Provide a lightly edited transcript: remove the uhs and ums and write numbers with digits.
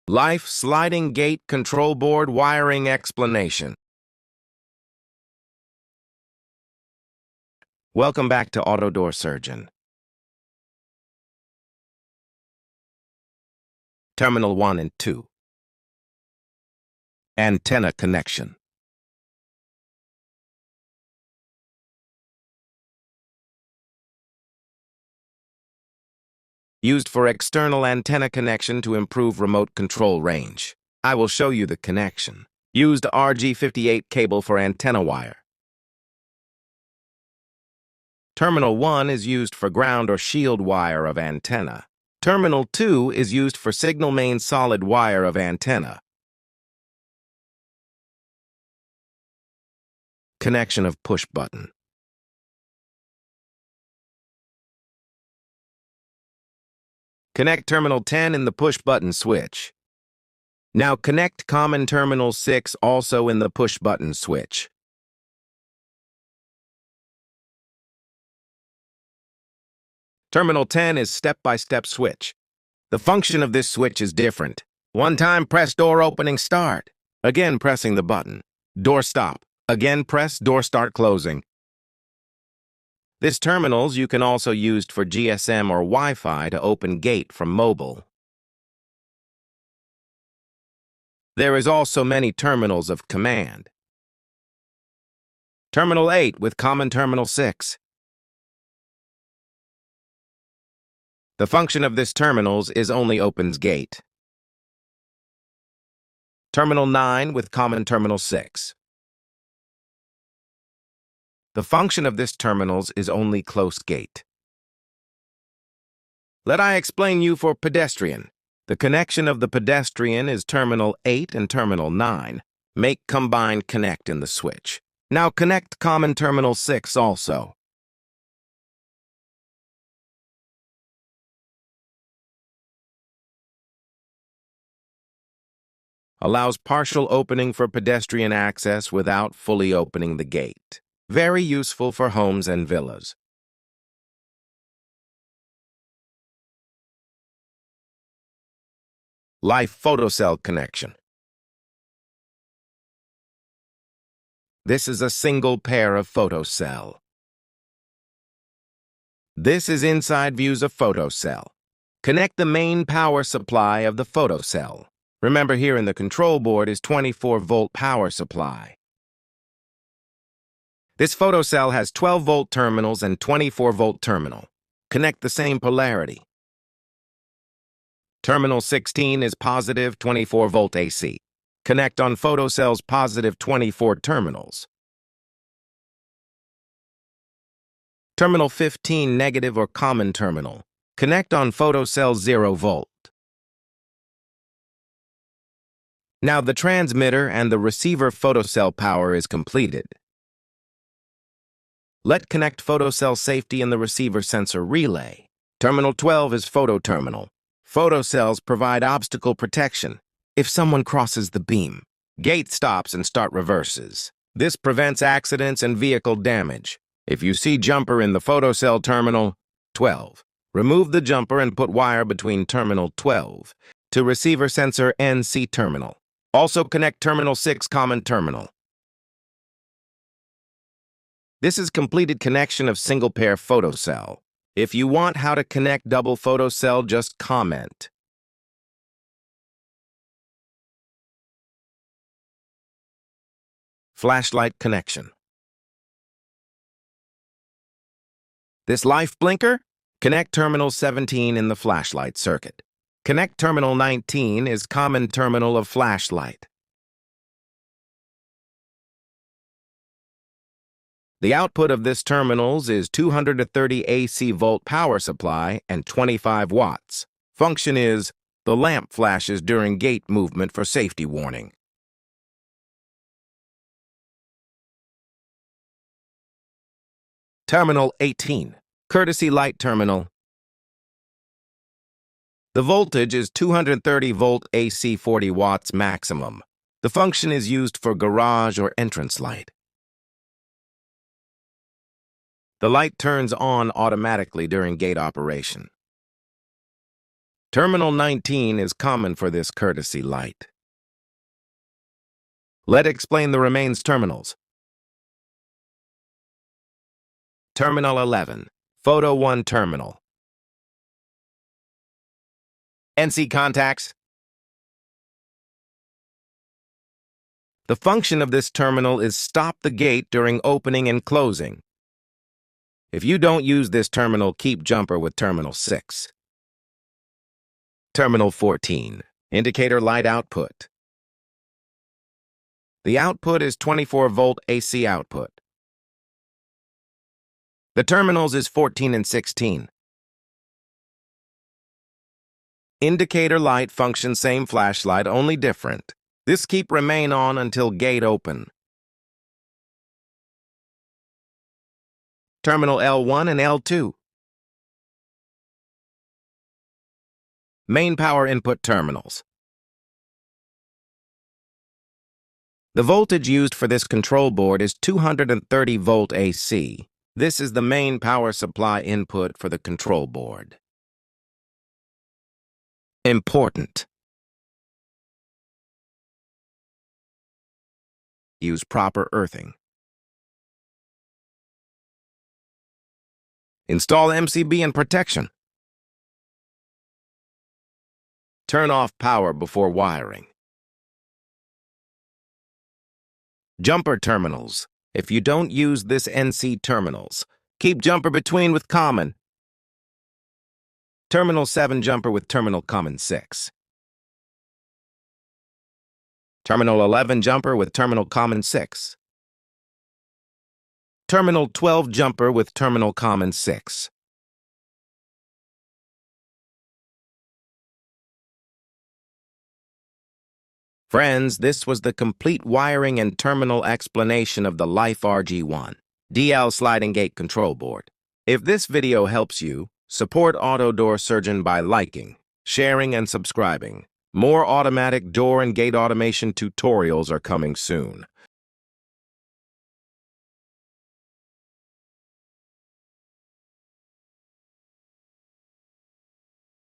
Life sliding gate control board wiring explanation. Welcome back to Auto Door Surgeon. Terminal 1 and 2. Antenna connection. Used for external antenna connection to improve remote control range. I will show you the connection. Used RG58 cable for antenna wire. Terminal 1 is used for ground or shield wire of antenna. Terminal 2 is used for signal main solid wire of antenna. Connection of push button. Connect terminal 10 in the push button switch. Now connect common terminal 6 also in the push button switch. Terminal 10 is step-by-step switch. The function of this switch is different. One time press door opening start. Again pressing the button. Door stop. Again press door start closing. This terminals you can also use for GSM or Wi-Fi to open gate from mobile. There is also many terminals of command. Terminal 8 with common terminal 6. The function of this terminals is only opens gate. Terminal 9 with common terminal 6. The function of this terminals is only close gate. Let I explain you for pedestrian. The connection of the pedestrian is terminal 8 and terminal 9. Make combined connect in the switch. Now connect common terminal 6 also. Allows partial opening for pedestrian access without fully opening the gate. Very useful for homes and villas. Life photocell connection. This is a single pair of photocell. This is inside views of photocell. Connect the main power supply of the photocell. Remember here in the control board is 24-volt power supply. This photocell has 12-volt terminals and 24-volt terminal. Connect the same polarity. Terminal 16 is positive 24-volt AC. Connect on photocell's positive 24 terminals. Terminal 15 negative or common terminal. Connect on photocell 0-volt. Now the transmitter and the receiver photocell power is completed. Let connect photocell safety in the receiver sensor relay. Terminal 12 is photo terminal. Photocells provide obstacle protection. If someone crosses the beam, gate stops and start reverses. This prevents accidents and vehicle damage. If you see jumper in the photocell terminal 12, remove the jumper and put wire between terminal 12 to receiver sensor NC terminal. Also connect terminal 6 common terminal. This is completed connection of single pair photocell. If you want how to connect double photocell, just comment. Flashlight connection. This life blinker? Connect terminal 17 in the flashlight circuit. Connect terminal 19 is common terminal of flashlight. The output of this terminals is 230 AC volt power supply and 25 watts. Function is, the lamp flashes during gate movement for safety warning. Terminal 18, courtesy light terminal. The voltage is 230 volt AC 40 watts maximum. The function is used for garage or entrance light. The light turns on automatically during gate operation. Terminal 19 is common for this courtesy light. Let's explain the remains terminals. Terminal 11, Photo 1 terminal. NC contacts. The function of this terminal is stop the gate during opening and closing. If you don't use this terminal, keep jumper with terminal 6. Terminal 14, indicator light output. The output is 24-volt AC output. The terminals is 14 and 16. Indicator light function same flashlight, only different. This keep remain on until gate open. Terminal L1 and L2. Main power input terminals. The voltage used for this control board is 230 volt AC. This is the main power supply input for the control board. Important. Use proper earthing. Install MCB and protection. Turn off power before wiring. Jumper terminals. If you don't use this NC terminals, keep jumper between with common. Terminal 7 jumper with terminal common 6. Terminal 11 jumper with terminal common 6. Terminal 12 jumper with terminal common 6. Friends, this was the complete wiring and terminal explanation of the Life RG1 DL sliding gate control board. If this video helps you, support Auto Door Surgeon by liking, sharing, and subscribing. More automatic door and gate automation tutorials are coming soon.